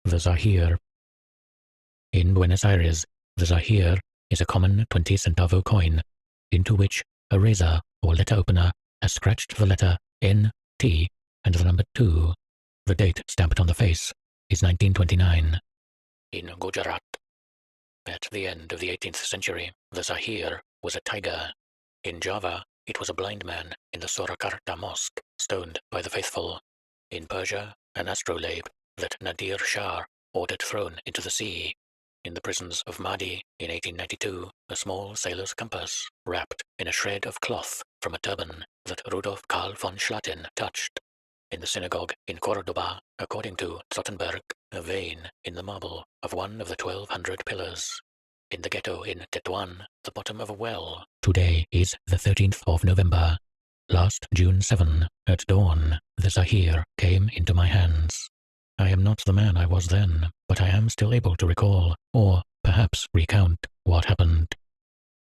the Zahir. In Buenos Aires, the Zahir is a common 20-centavo coin, into which a razor or letter opener has scratched the letter N, T, and the number 2. The date stamped on the face is 1929. In Gujarat, at the end of the 18th century, the Zahir was a tiger. In Java, it was a blind man in the Surakarta mosque, stoned by the faithful. In Persia, an astrolabe that Nadir Shah ordered thrown into the sea. In the prisons of Mahdi in 1892, a small sailor's compass, wrapped in a shred of cloth from a turban that Rudolf Karl von Schlatten touched. In the synagogue in Cordoba, according to Zottenberg, a vein in the marble of one of the 1,200 pillars. In the ghetto in Tetuan, the bottom of a well. Today is the 13th of November. Last June 7, at dawn, the Zahir came into my hands. I am not the man I was then, but I am still able to recall, or perhaps recount, what happened.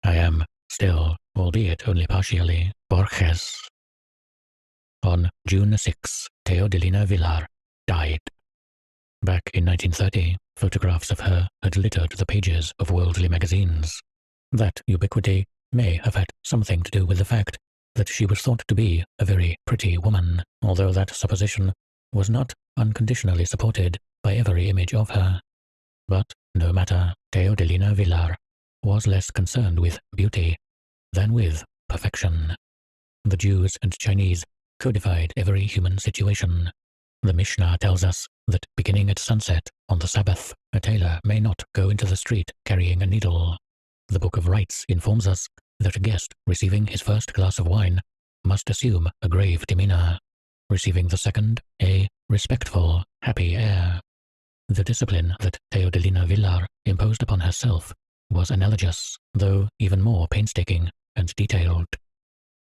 I am still, albeit only partially, Borges. On June 6, Teodelina Villar died. Back in 1930, photographs of her had littered the pages of worldly magazines. That ubiquity may have had something to do with the fact that she was thought to be a very pretty woman, although that supposition was not unconditionally supported by every image of her. But no matter, Teodelina Villar was less concerned with beauty than with perfection. The Jews and Chinese codified every human situation. The Mishnah tells us that beginning at sunset on the Sabbath, a tailor may not go into the street carrying a needle. The Book of Rites informs us that a guest receiving his first glass of wine must assume a grave demeanor, receiving the second a respectful, happy air. The discipline that Teodelina Villar imposed upon herself was analogous, though even more painstaking and detailed.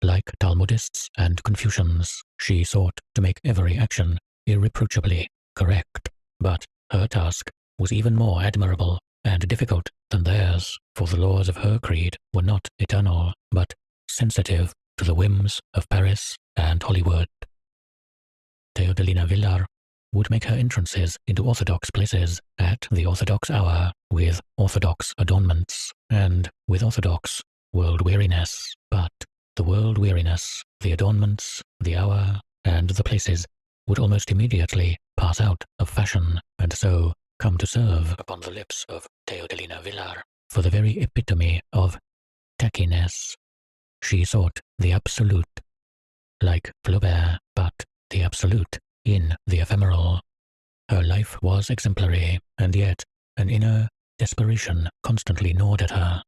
Like Talmudists and Confucians, she sought to make every action irreproachably correct, but her task was even more admirable and difficult than theirs, for the laws of her creed were not eternal, but sensitive to the whims of Paris and Hollywood. Teodelina Villar would make her entrances into orthodox places at the orthodox hour, with orthodox adornments, and with orthodox world-weariness, but the world-weariness, the adornments, the hour, and the places would almost immediately pass out of fashion, and so come to serve upon the lips of Teodelina Villar for the very epitome of tackiness. She sought the absolute, like Flaubert, but the absolute in the ephemeral. Her life was exemplary, and yet an inner desperation constantly gnawed at her.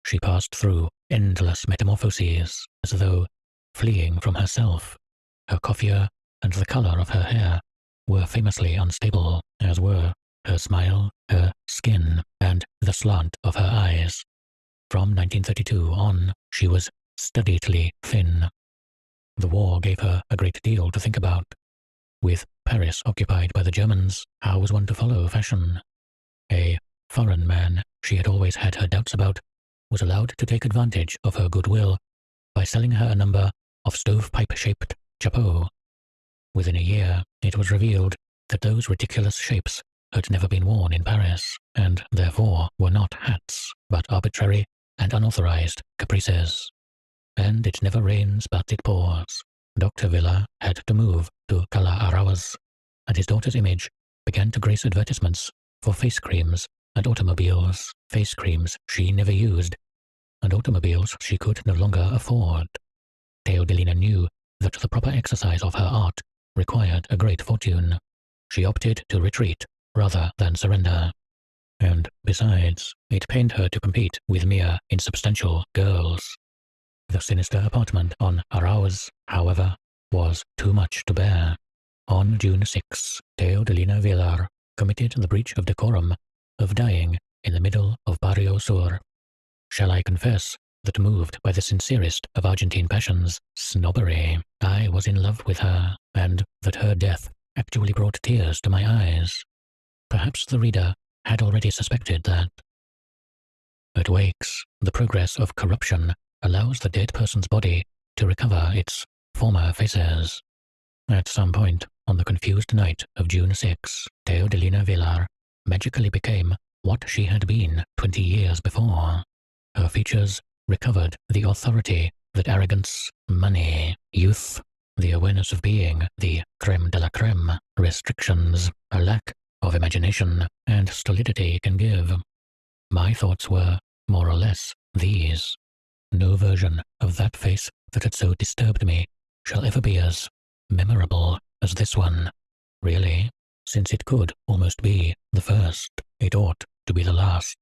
She passed through endless metamorphoses, as though fleeing from herself. Her coiffure and the color of her hair were famously unstable, as were her smile, her skin, and the slant of her eyes. From 1932 on, she was studiedly thin. The war gave her a great deal to think about. With Paris occupied by the Germans, how was one to follow fashion? A foreign man she had always had her doubts about was allowed to take advantage of her goodwill by selling her a number of stovepipe-shaped chapeaux. Within a year, it was revealed that those ridiculous shapes had never been worn in Paris, and therefore were not hats, but arbitrary and unauthorized caprices. And it never rains but it pours. Dr. Villa had to move to Cala Arawas, and his daughter's image began to grace advertisements for face creams and automobiles, face creams she never used, and automobiles she could no longer afford. Teodelina knew that the proper exercise of her art required a great fortune. She opted to retreat rather than surrender. And besides, it pained her to compete with mere insubstantial girls. The sinister apartment on Arauz, however, was too much to bear. On June 6, Teodelina Villar committed the breach of decorum of dying in the middle of Barrio Sur. Shall I confess that, moved by the sincerest of Argentine passions, snobbery, I was in love with her, and that her death actually brought tears to my eyes? Perhaps the reader had already suspected that. At wakes, the progress of corruption allows the dead person's body to recover its former faces. At some point, on the confused night of June 6, Theodelina Villar magically became what she had been 20 years before. Her features recovered the authority that arrogance, money, youth, the awareness of being the creme de la creme, restrictions, a lack of imagination and stolidity can give. My thoughts were, more or less, these. No version of that face that had so disturbed me shall ever be as memorable as this one. Really, since it could almost be the first, it ought to be the last.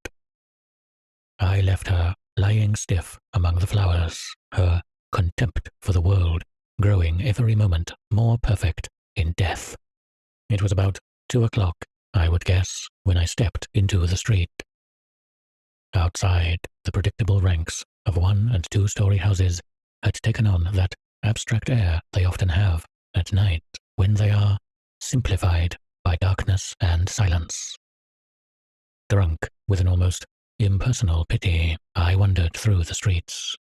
I left her lying stiff among the flowers, her contempt for the world growing every moment more perfect in death. It was about 2 o'clock, I would guess, when I stepped into the street. Outside, the predictable ranks of 1- and 2-story houses had taken on that abstract air they often have at night when they are simplified by darkness and silence. Drunk with an almost impersonal pity, I wandered through the streets.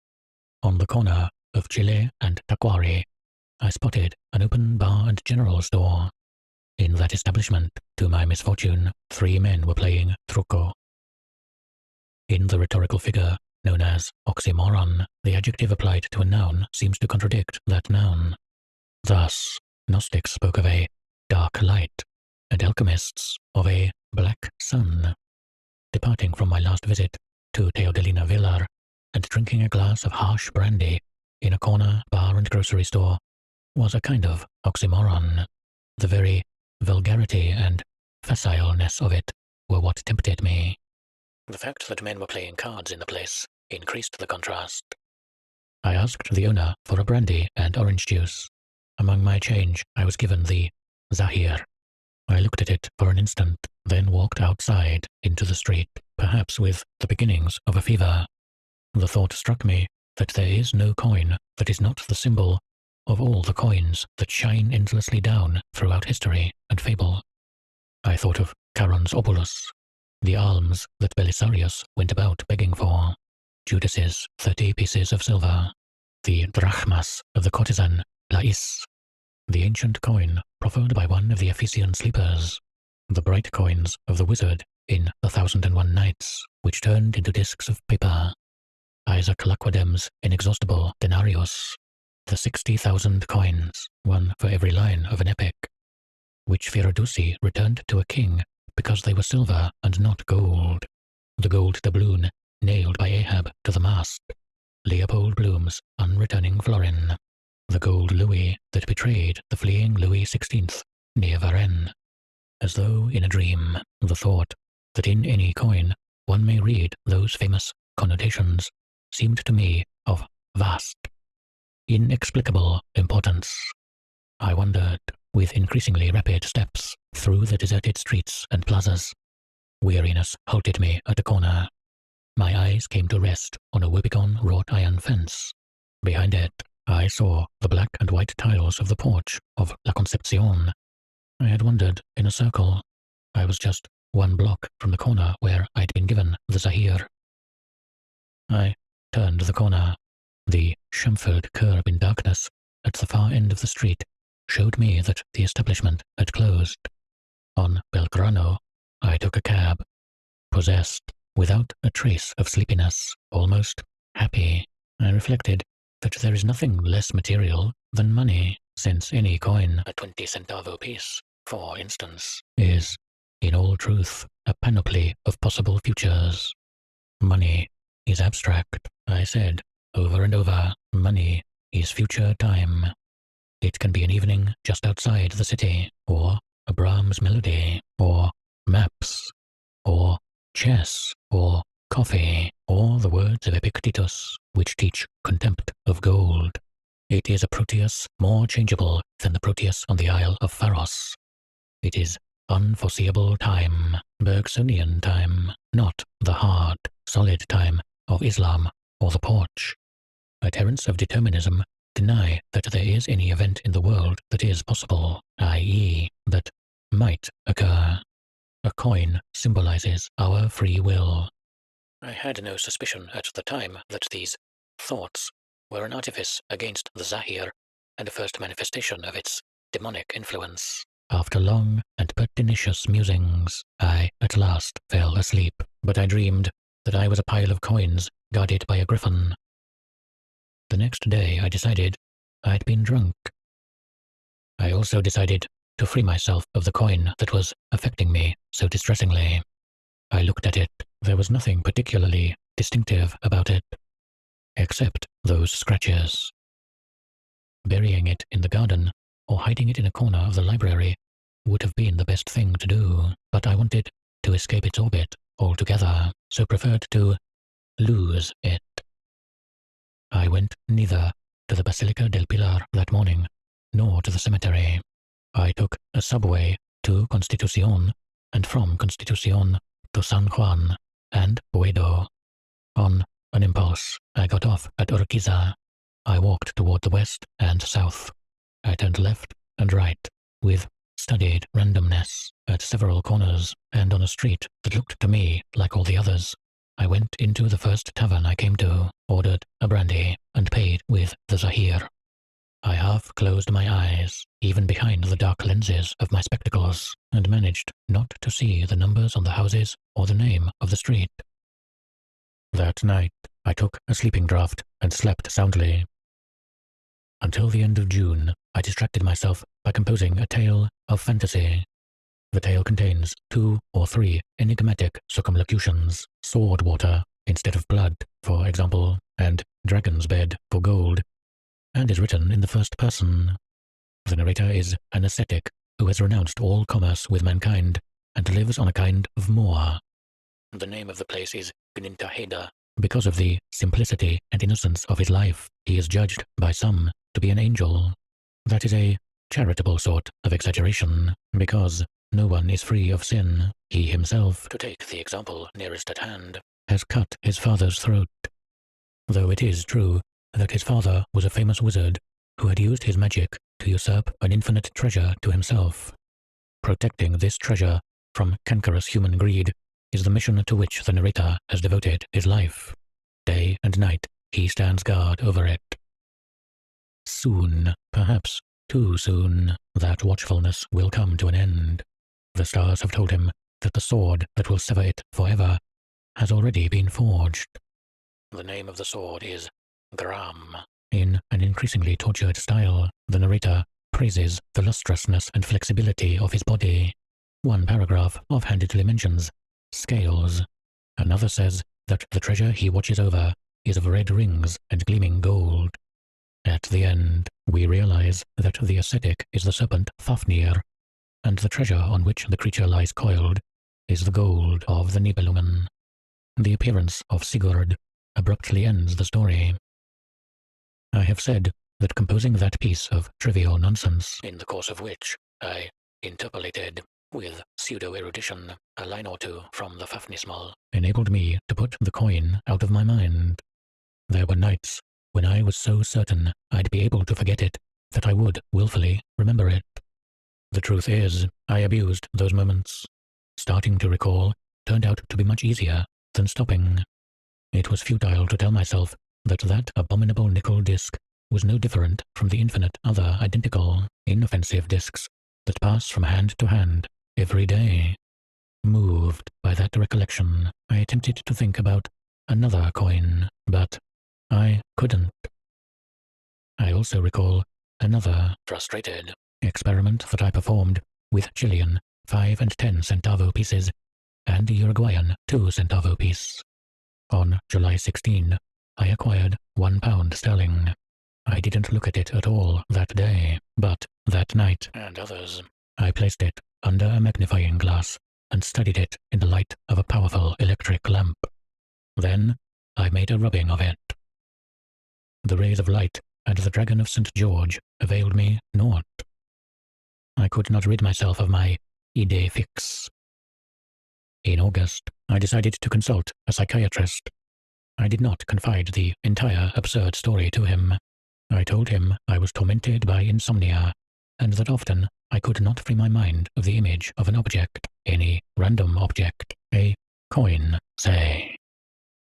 On the corner of Chile and Taquari, I spotted an open bar and general store. In that establishment, to my misfortune, 3 men were playing truco. In the rhetorical figure known as oxymoron, the adjective applied to a noun seems to contradict that noun. Thus, Gnostics spoke of a dark light, and alchemists of a black sun. Departing from my last visit to Theodelina Villar and drinking a glass of harsh brandy in a corner bar and grocery store was a kind of oxymoron. The very vulgarity and facileness of it were what tempted me. The fact that men were playing cards in the place increased the contrast. I asked the owner for a brandy and orange juice. Among my change, I was given the Zahir. I looked at it for an instant, then walked outside into the street, perhaps with the beginnings of a fever. The thought struck me that there is no coin that is not the symbol of all the coins that shine endlessly down throughout history and fable. I thought of Charon's obulus, the alms that Belisarius went about begging for, Judas's 30 pieces of silver, the drachmas of the courtesan Lais, the ancient coin proffered by one of the Ephesian sleepers, the bright coins of the wizard in the 1001 Nights, which turned into discs of paper, Isaac Laquadem's inexhaustible denarius, the 60,000 coins, one for every line of an epic, which Firadusi returned to a king because they were silver and not gold, the gold doubloon nailed by Ahab to the mast, Leopold Bloom's unreturning florin, the gold louis that betrayed the fleeing Louis XVI near Varennes. As though in a dream, the thought that in any coin one may read those famous connotations seemed to me of vast, inexplicable importance. I wandered with increasingly rapid steps through the deserted streets and plazas. Weariness halted me at a corner. My eyes came to rest on a woebegone wrought iron fence. Behind it, I saw the black and white tiles of the porch of La Concepcion. I had wandered in a circle. I was just 1 block from the corner where I'd been given the Zahir. I turned the corner. The chamfered curb in darkness at the far end of the street showed me that the establishment had closed. On Belgrano, I took a cab, possessed, without a trace of sleepiness, almost happy. I reflected that there is nothing less material than money, since any coin, a 20-centavo piece, for instance, is, in all truth, a panoply of possible futures. Money is abstract, I said, over and over. Money is future time. It can be an evening just outside the city, or a Brahms melody, or maps, or chess, or coffee, or the words of Epictetus, which teach contempt of gold. It is a Proteus more changeable than the Proteus on the Isle of Pharos. It is unforeseeable time, Bergsonian time, not the hard, solid time of Islam or the Porch. Adherents of determinism deny that there is any event in the world that is possible, i.e., that might occur. A coin symbolizes our free will. I had no suspicion at the time that these thoughts were an artifice against the Zahir and a first manifestation of its demonic influence. After long and pertinacious musings, I at last fell asleep, but I dreamed that I was a pile of coins guarded by a griffin. The next day I decided I'd been drunk. I also decided to free myself of the coin that was affecting me so distressingly. I looked at it. There was nothing particularly distinctive about it, except those scratches. Burying it in the garden or hiding it in a corner of the library would have been the best thing to do, but I wanted to escape its orbit altogether, so preferred to lose it. I went neither to the Basilica del Pilar that morning, nor to the cemetery. I took a subway to Constitucion, and from Constitucion to San Juan and Boedo. On an impulse, I got off at Urquiza. I walked toward the west and south. I turned left and right, with studied randomness, at several corners, and on a street that looked to me like all the others. I went into the first tavern I came to, ordered a brandy, and paid with the Zahir. I half closed my eyes, even behind the dark lenses of my spectacles, and managed not to see the numbers on the houses or the name of the street. That night, I took a sleeping draught and slept soundly. Until the end of June, I distracted myself by composing a tale of fantasy. The tale contains 2 or 3 enigmatic circumlocutions, sword water instead of blood, for example, and dragon's bed for gold, and is written in the first person. The narrator is an ascetic who has renounced all commerce with mankind and lives on a kind of moor. The name of the place is Gnintaheda. Because of the simplicity and innocence of his life, he is judged by some to be an angel. That is a charitable sort of exaggeration, because no one is free of sin. He himself, to take the example nearest at hand, has cut his father's throat. Though it is true that his father was a famous wizard who had used his magic to usurp an infinite treasure to himself. Protecting this treasure from cankerous human greed is the mission to which the narrator has devoted his life. Day and night he stands guard over it. Soon, perhaps too soon, that watchfulness will come to an end. The stars have told him that the sword that will sever it forever has already been forged. The name of the sword is Gram. In an increasingly tortured style, the narrator praises the lustrousness and flexibility of his body. One paragraph offhandedly mentions scales. Another says that the treasure he watches over is of red rings and gleaming gold. At the end, we realize that the ascetic is the serpent Fafnir, and the treasure on which the creature lies coiled is the gold of the Nibelungen. The appearance of Sigurd abruptly ends the story. I have said that composing that piece of trivial nonsense, in the course of which I interpolated with pseudo-erudition a line or two from the Fafnismal, enabled me to put the coin out of my mind. There were nights when I was so certain I'd be able to forget it that I would willfully remember it. The truth is, I abused those moments. Starting to recall turned out to be much easier than stopping. It was futile to tell myself that that abominable nickel disc was no different from the infinite other identical, inoffensive discs that pass from hand to hand every day. Moved by that recollection, I attempted to think about another coin, but I couldn't. I also recall another frustrated experiment that I performed with Chilean 5 and 10 centavo pieces and a Uruguayan 2 centavo piece. On July 16, I acquired £1 sterling. I didn't look at it at all that day, but that night and others, I placed it under a magnifying glass and studied it in the light of a powerful electric lamp. Then I made a rubbing of it. The rays of light and the dragon of St. George availed me naught. I could not rid myself of my idée fixe. In August, I decided to consult a psychiatrist. I did not confide the entire absurd story to him. I told him I was tormented by insomnia, and that often I could not free my mind of the image of an object, any random object, a coin, say.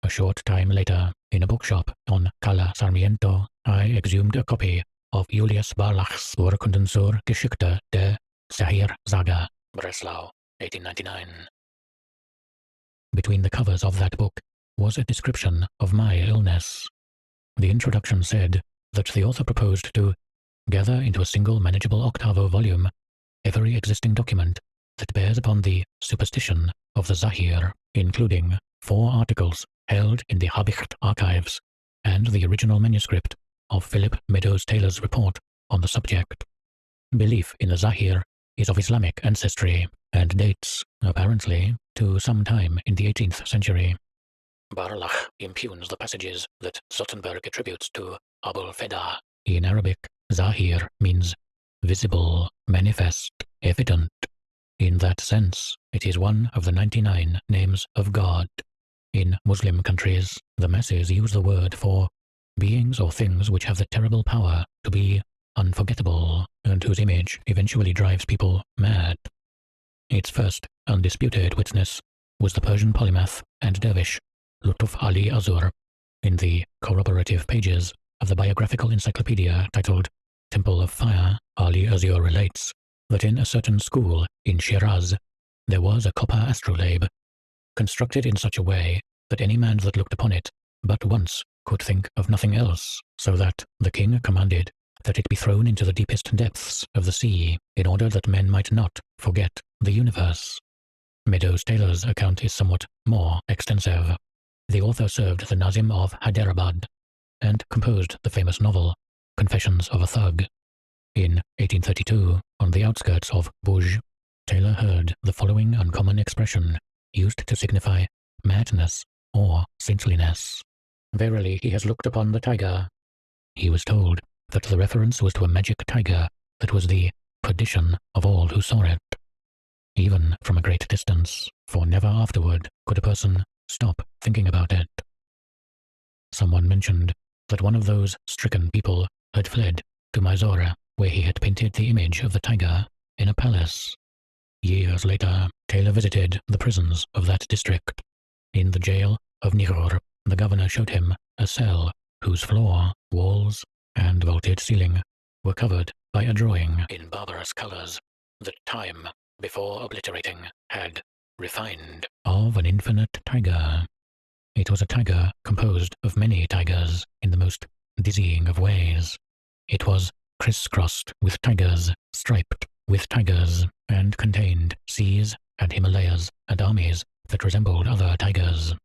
A short time later, in a bookshop on Cala Sarmiento, I exhumed a copy of Julius Barlach's Urkunden zur Geschichte der Zahir Saga, Breslau, 1899. Between the covers of that book was a description of my illness. The introduction said that the author proposed to gather into a single manageable octavo volume every existing document that bears upon the superstition of the Zahir, including 4 articles held in the Habicht archives and the original manuscript of Philip Meadows Taylor's report on the subject. Belief in the Zahir is of Islamic ancestry and dates, apparently, to some time in the 18th century. Barlach impugns the passages that Sottenberg attributes to Abul Feda. In Arabic, Zahir means visible, manifest, evident. In that sense, it is one of the 99 names of God. In Muslim countries, the masses use the word for beings or things which have the terrible power to be unforgettable and whose image eventually drives people mad. Its first undisputed witness was the Persian polymath and dervish Lutuf Ali Azur. In the corroborative pages of the biographical encyclopedia titled Temple of Fire, Ali Azur relates that in a certain school in Shiraz there was a copper astrolabe, constructed in such a way that any man that looked upon it but once could think of nothing else, so that the king commanded that it be thrown into the deepest depths of the sea, in order that men might not forget the universe. Meadows Taylor's account is somewhat more extensive. The author served the Nazim of Hyderabad and composed the famous novel Confessions of a Thug. In 1832, on the outskirts of Borges, Taylor heard the following uncommon expression used to signify madness or saintliness. Verily he has looked upon the tiger. He was told that the reference was to a magic tiger that was the perdition of all who saw it, even from a great distance, for never afterward could a person stop thinking about it. Someone mentioned that one of those stricken people had fled to Mysore, where he had painted the image of the tiger in a palace. Years later, Taylor visited the prisons of that district. In the jail of Nihor, the governor showed him a cell whose floor, walls, and vaulted ceiling were covered by a drawing in barbarous colors that time, before obliterating, had refined, of an infinite tiger. It was a tiger composed of many tigers in the most dizzying of ways. It was crisscrossed with tigers, striped with tigers, and contained seas and Himalayas and armies that resembled other tigers.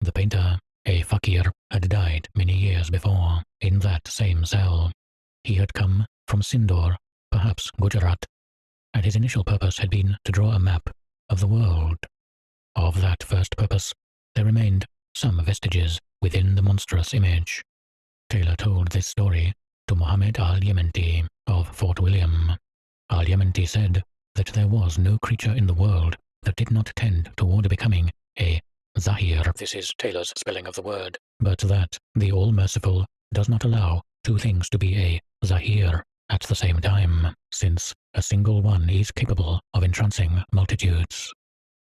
The painter, a fakir, had died many years before in that same cell. He had come from Sindor, perhaps Gujarat, and his initial purpose had been to draw a map of the world. Of that first purpose, there remained some vestiges within the monstrous image. Taylor told this story to Mohammed al-Yementi of Fort William. Al-Yementi said that there was no creature in the world that did not tend toward becoming a Zahir. This is Taylor's spelling of the word, but that the All-Merciful does not allow two things to be a Zahir at the same time, since a single one is capable of entrancing multitudes.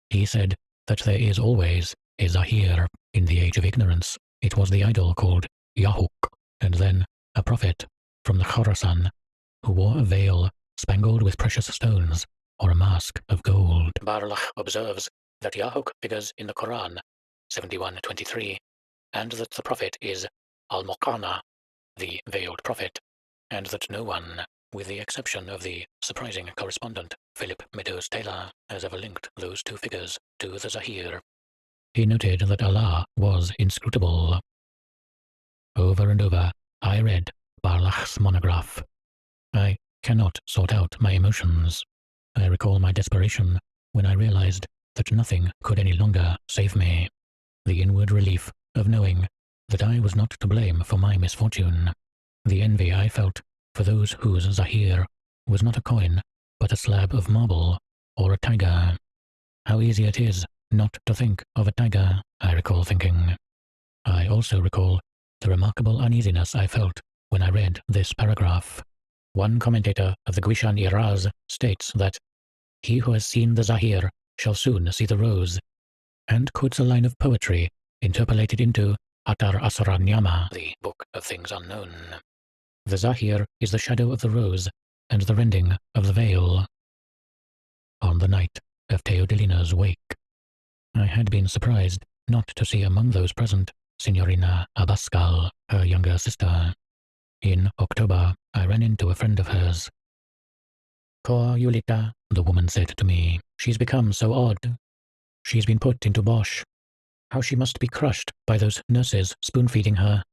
He said that there is always a Zahir. In the age of ignorance, it was the idol called Yahuk, and then a prophet from the Khorasan who wore a veil spangled with precious stones or a mask of gold. Barlach observes that Yahuk figures in the Quran 71:23, and that the prophet is Al-Muqana, the veiled prophet, and that no one, with the exception of the surprising correspondent Philip Meadows Taylor, has ever linked those two figures to the Zahir. He noted that Allah was inscrutable. Over and over, I read Barlach's monograph. I cannot sort out my emotions. I recall my desperation when I realized that nothing could any longer save me. The inward relief of knowing that I was not to blame for my misfortune. The envy I felt for those whose Zahir was not a coin, but a slab of marble or a tiger. How easy it is not to think of a tiger, I recall thinking. I also recall the remarkable uneasiness I felt when I read this paragraph. One commentator of the Guishan-i-Raz states that he who has seen the Zahir shall soon see the rose, and quotes a line of poetry interpolated into Atar Asra Nyama, the Book of Things Unknown. The Zahir is the shadow of the rose and the rending of the veil. On the night of Teodelina's wake, I had been surprised not to see among those present Signorina Abascal, her younger sister. In October, I ran into a friend of hers. "Poor Yulita," the woman said to me. "She's become so odd. She's been put into Borges. How she must be crushed by those nurses spoon-feeding her.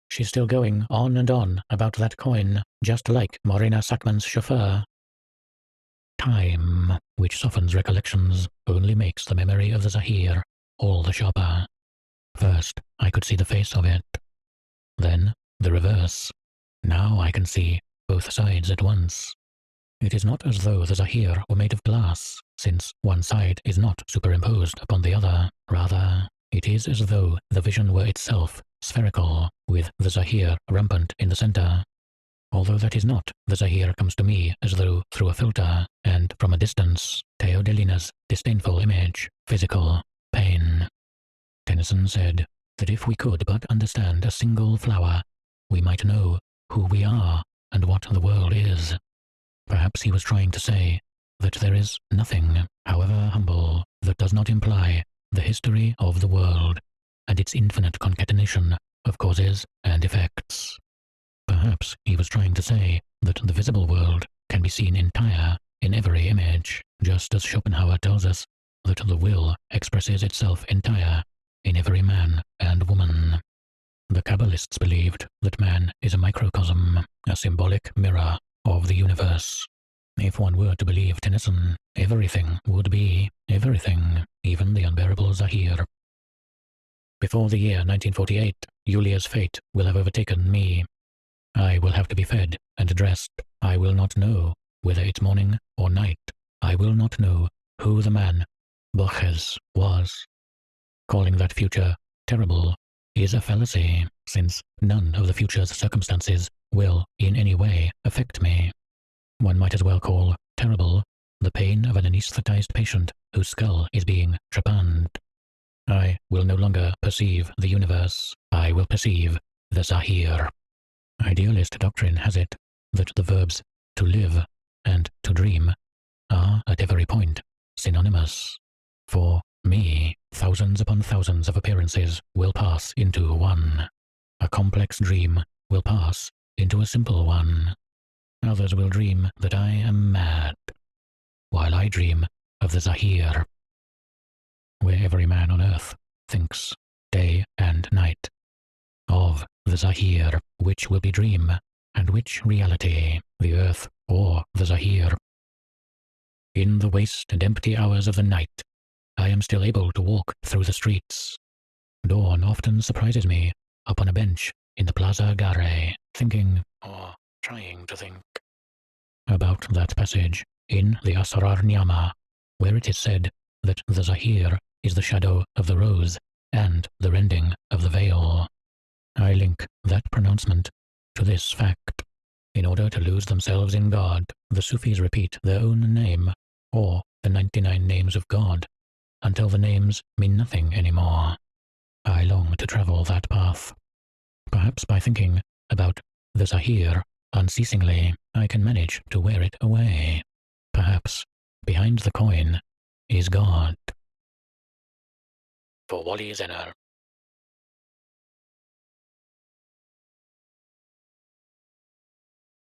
She's still going on and on about that coin, just like Morena Sackman's chauffeur." Time, which softens recollections, only makes the memory of the Zahir all the sharper. First, I could see the face of it. Then, the reverse. Now I can see both sides at once. It is not as though the Zahir were made of glass, since one side is not superimposed upon the other. Rather, it is as though the vision were itself spherical, with the Zahir rampant in the center. Although that is not, the Zahir comes to me as though through a filter, and from a distance, Teodelina's disdainful image, physical, pain. Tennyson said that if we could but understand a single flower, we might know who we are and what the world is. Perhaps he was trying to say that there is nothing, however humble, that does not imply the history of the world and its infinite concatenation of causes and effects. Perhaps he was trying to say that the visible world can be seen entire in every image, just as Schopenhauer tells us that the will expresses itself entire in every man and woman. The Kabbalists believed that man is a microcosm, a symbolic mirror of the universe. If one were to believe Tennyson, everything would be everything, even the unbearable Zahir. Before the year 1948, Yulia's fate will have overtaken me. I will have to be fed and dressed. I will not know whether it's morning or night. I will not know who the man, Borges, was. Calling that future terrible is a fallacy, since none of the future's circumstances will in any way affect me. One might as well call terrible the pain of an anesthetized patient whose skull is being trepanned. I will no longer perceive the universe. I will perceive the Zahir. Idealist doctrine has it that the verbs to live and to dream are at every point synonymous. For me, thousands upon thousands of appearances will pass into one. A complex dream will pass into a simple one. Others will dream that I am mad, while I dream of the Zahir, where every man on earth thinks day and night of the Zahir, which will be dream and which reality, the earth or the Zahir. In the waste and empty hours of the night, I am still able to walk through the streets. Dawn often surprises me upon a bench in the Plaza Gare, thinking, or trying to think, about that passage in the Asrar Nyama, where it is said that the Zahir is the shadow of the rose and the rending of the veil. I link that pronouncement to this fact. In order to lose themselves in God, the Sufis repeat their own name, or the 99 names of God, until the names mean nothing anymore. I long to travel that path. Perhaps by thinking about the Zahir unceasingly, I can manage to wear it away. Perhaps behind the coin is God. For Wally Zenner.